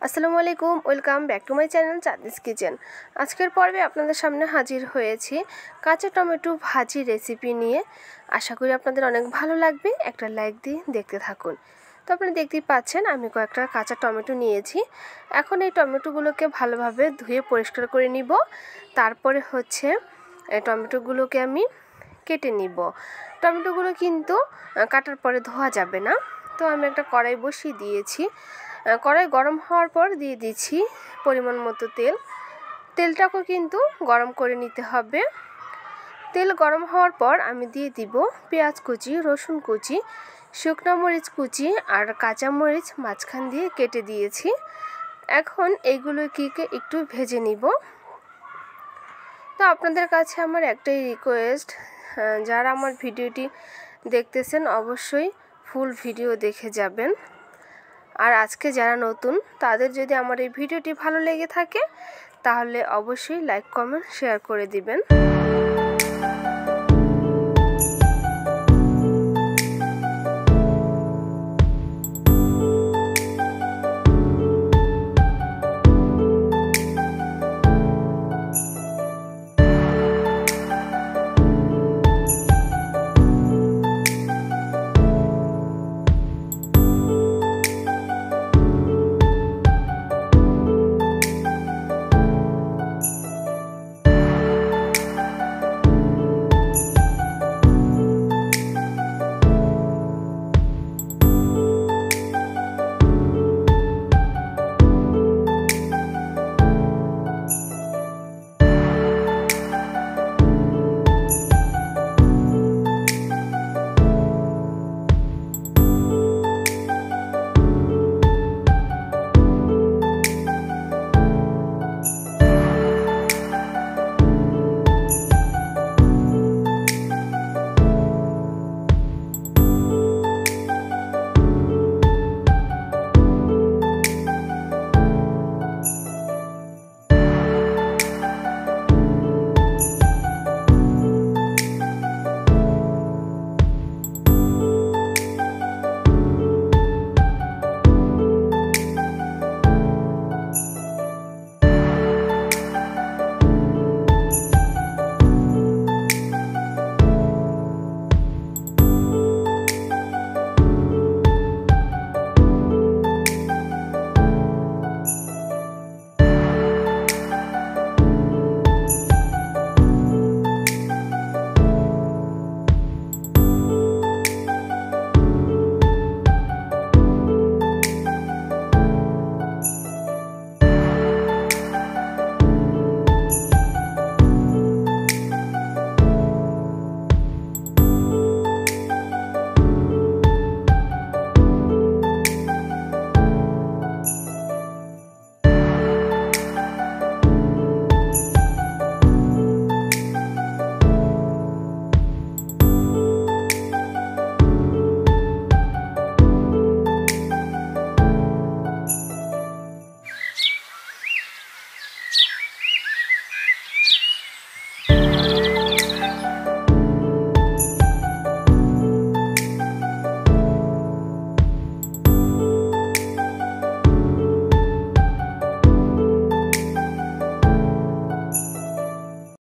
আসসালামু আলাইকুম, welcome back to my channel Chandni's kitchen. আজকের পর্বে আপনাদের সামনে হাজির হয়েছি কাঁচা টমেটো ভাজি রেসিপি নিয়ে। আশা করি আপনাদের অনেক ভালো লাগবে। একটা লাইক দিয়ে দেখতে থাকুন। তো আপনারা দেখতেই পাচ্ছেন আমি কয়েকটা কাঁচা টমেটো নিয়েছি। এখন এই টমেটোগুলোকে ভালোভাবে ধুয়ে পরিষ্কার করে নিব। তারপরে এই টমেটোগুলোকে আমি কেটে নিব। টমেটোগুলো কিন্তু কাটার পরে ধোয়া যাবে না। তো আমি একটা কড়াই বসিয়ে দিয়েছি। কড়াই গরম হওয়ার পর দিয়ে দিচ্ছি পরিমাণ মতো তেল। তেলটাকেও কিন্তু গরম করে নিতে হবে। তেল গরম হওয়ার পর আমি দিয়ে দিব পেঁয়াজ কুচি, রসুন কুচি, শুকনো মরিচ কুচি আর কাঁচা মরিচ মাঝখান দিয়ে কেটে দিয়েছি। এখন এইগুলোকে একটু ভেজে নিব। তো আপনাদের কাছে আমার একটাই রিকোয়েস্ট, যারা আমার ভিডিওটি দেখতেছেন অবশ্যই ফুল ভিডিও দেখে যাবেন। আর আজকে যারা নতুন তাদের যদি আমার এই ভিডিওটি ভালো লেগে থাকে তাহলে অবশ্যই লাইক, কমেন্ট, শেয়ার করে দিবেন।